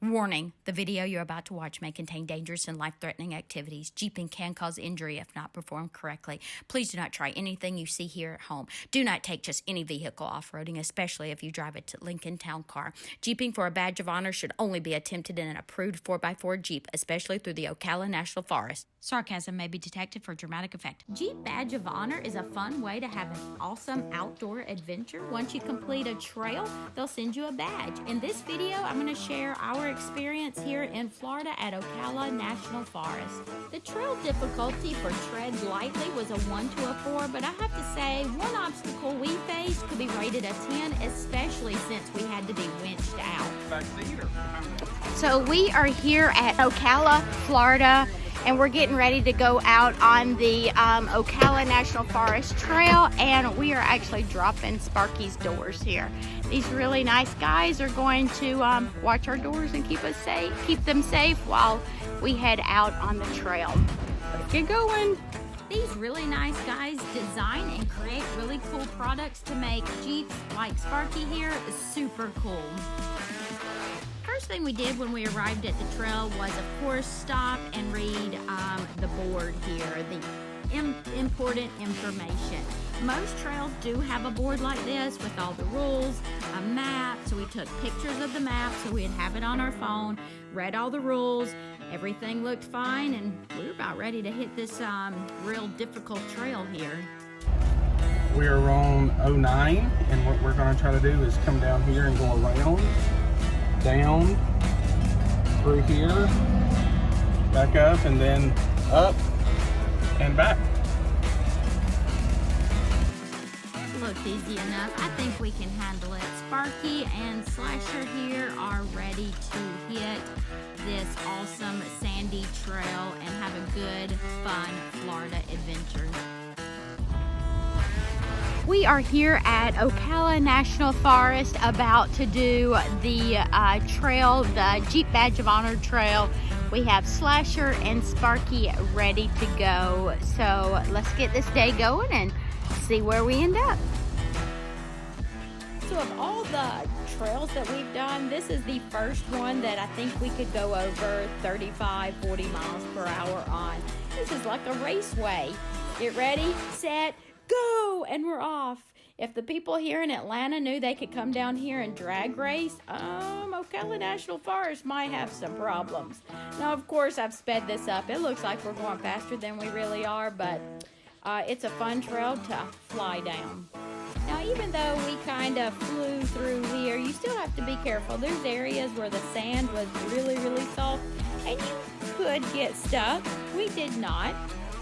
Warning, the video you're about to watch may contain dangerous and life-threatening activities. Jeeping can cause injury if not performed correctly. Please do not try anything you see here at home. Do not take just any vehicle off-roading, especially if you drive a Lincoln Town Car. Jeeping for a badge of honor should only be attempted in an approved 4x4 Jeep, especially through the Ocala National Forest. Sarcasm may be detected for dramatic effect. Jeep Badge of Honor is a fun way to have an awesome outdoor adventure. Once you complete a trail, they'll send you a badge. In this video, I'm going to share our experience here in Florida at Ocala National Forest. The trail difficulty for Tread Lightly was a 1 to a 4, but I have to say one obstacle we faced could be rated a 10, especially since we had to be winched out. So we are here at Ocala, Florida, and we're getting ready to go out on the Ocala National Forest Trail, and we are actually dropping Sparky's doors here. These really nice guys are going to watch our doors and keep them safe while we head out on the trail. Let's get going. These really nice guys design and create really cool products to make Jeeps like Sparky here super cool. First thing we did when we arrived at the trail was, of course, stop and read the board here, the important information. Most trails do have a board like this with all the rules, a map, so we took pictures of the map so we'd have it on our phone, read all the rules, everything looked fine, and we were about ready to hit this real difficult trail here. We are on 09, and what we're going to try to do is come down here and go around, down, through here, back up, and then up and back. It looked easy enough. I think we can handle it. Sparky and Slasher here are ready to hit this awesome sandy trail and have a good, fun Florida adventure. We are here at Ocala National Forest about to do the trail, the Jeep Badge of Honor trail. We have Slasher and Sparky ready to go. So let's get this day going and see where we end up. So of all the trails that we've done, this is the first one that I think we could go over 35, 40 miles per hour on. This is like a raceway. Get ready, set, go, and we're off. If the people here in Atlanta knew they could come down here and drag race, Ocala National Forest might have some problems. Now, of course, I've sped this up. It looks like we're going faster than we really are, but it's a fun trail to fly down. Now, even though we kind of flew through here, you still have to be careful. There's areas where the sand was really, really soft, and you could get stuck. We did not.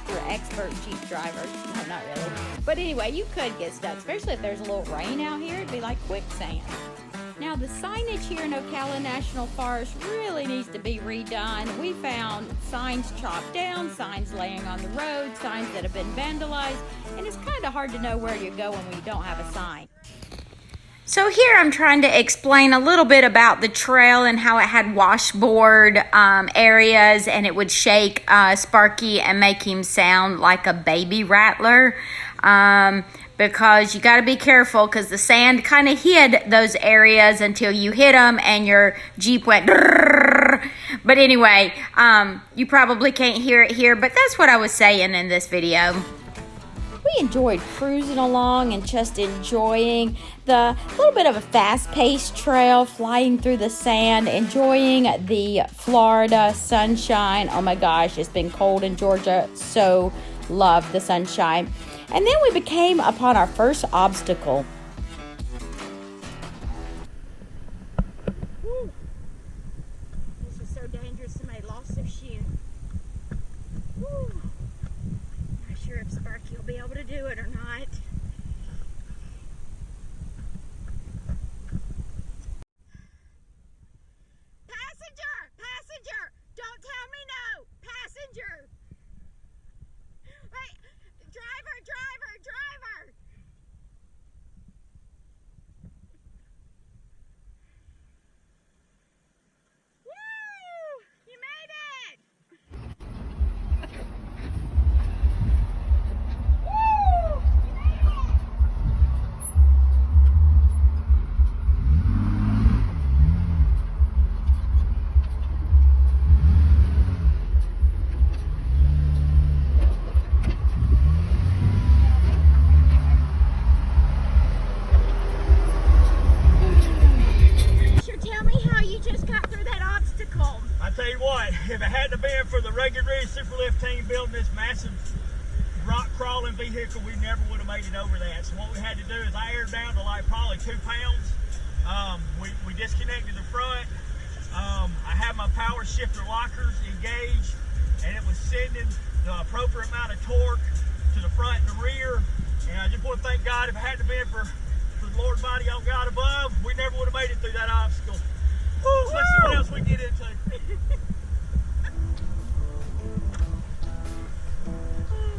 We're expert Jeep drivers. No, not really. But anyway, you could get stuck, especially if there's a little rain out here. It'd be like quicksand. Now, the signage here in Ocala National Forest really needs to be redone. We found signs chopped down, signs laying on the road, signs that have been vandalized, and it's kind of hard to know where you're going when you don't have a sign. So here I'm trying to explain a little bit about the trail and how it had washboard areas, and it would shake Sparky and make him sound like a baby rattler. Because you got to be careful because the sand kind of hid those areas until you hit them and your Jeep went drrrr. But anyway, you probably can't hear it here, but that's what I was saying in this video. We enjoyed cruising along and just enjoying the little bit of a fast-paced trail, flying through the sand, enjoying the Florida sunshine. Oh my gosh, it's been cold in Georgia, so love the sunshine. And then we came upon our first obstacle. Woo. This is so dangerous. Somebody lost their shoe. Woo. Not sure if Sparky will be able to do it or not. Passenger! Passenger! Don't tell me no! Passenger! Wait! Driver! Driver! Driver! Woo! You made it! Woo! Tell you what, if it hadn't been for the Rugged Ridge Superlift team building this massive rock crawling vehicle, we never would have made it over that. So what we had to do is I aired down to like probably 2 pounds. We disconnected the front. I had my power shifter lockers engaged, and it was sending the appropriate amount of torque to the front and the rear. And I just want to thank God, if it hadn't been for the Lord mighty on God above, we never would have made it through that obstacle. Woo, let's see what else we get into.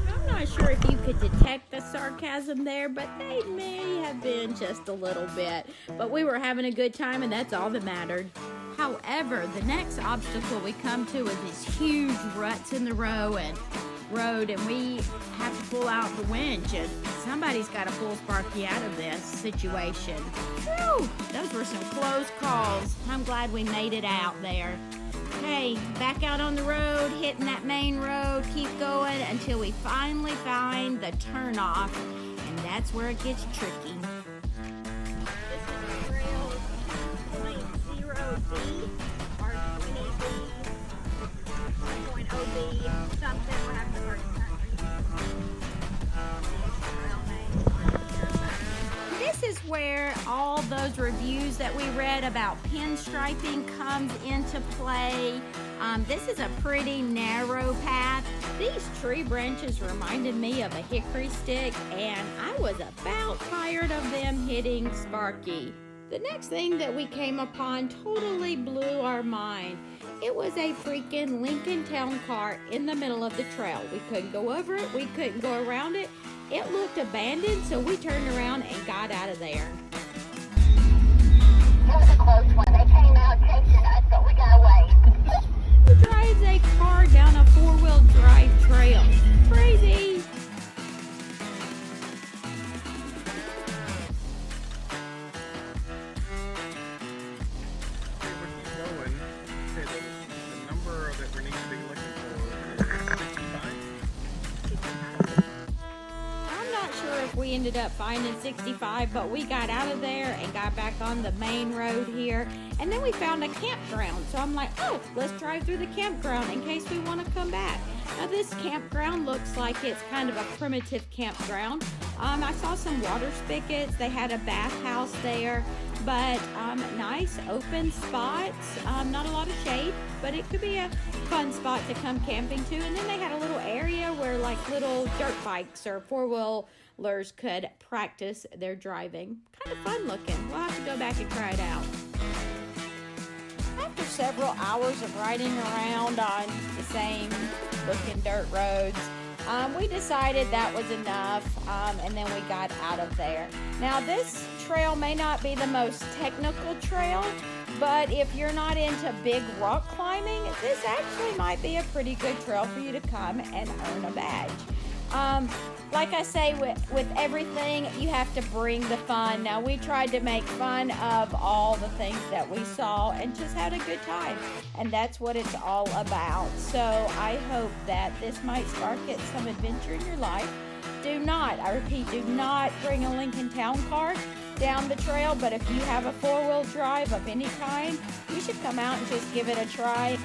I'm not sure if you could detect the sarcasm there, but they may have been just a little bit. But we were having a good time, and that's all that mattered. However, the next obstacle we come to is these huge ruts in the road, and we have to pull out the winch, and somebody's got to pull Sparky out of this situation. Whew, those were some close calls. I'm glad we made it out there. Okay, back out on the road, hitting that main road, keep going until we finally find the turnoff, and that's where it gets tricky. This is trail 0.0B or 20B, 2.0B, something. We're having a hard time. This is where all those reviews that we read about pinstriping comes into play. This is a pretty narrow path. These tree branches reminded me of a hickory stick, and I was about tired of them hitting Sparky. The next thing that we came upon totally blew our mind. It was a freaking Lincoln Town Car in the middle of the trail. We couldn't go over it. We couldn't go around it. It looked abandoned, so we turned around and got out of there. It was a close one. They came out chasing us, but we got away. Who drives a car down a four-wheel drive trail? Crazy! The number that we need to be looking for is 65. I'm not sure if we ended up finding 65, but we got out of there and got back on the main road here. And then we found a campground. So I'm like, oh, let's drive through the campground in case we want to come back. Now this campground looks like it's kind of a primitive campground. I saw some water spigots. They had a bathhouse there, but nice open spots. Not a lot of shade, but it could be a fun spot to come camping to. And then they had a little area where like little dirt bikes or four-wheelers could practice their driving. Kind of fun looking. We'll have to go back and try it out. After several hours of riding around on the same looking dirt roads, we decided that was enough, and then we got out of there. Now this trail may not be the most technical trail, but if you're not into big rock climbing, this actually might be a pretty good trail for you to come and earn a badge. Like I say, with everything, you have to bring the fun. Now, we tried to make fun of all the things that we saw and just had a good time. And that's what it's all about. So I hope that this might spark some adventure in your life. Do not, I repeat, do not bring a Lincoln Town Car down the trail. But if you have a four-wheel drive of any kind, you should come out and just give it a try.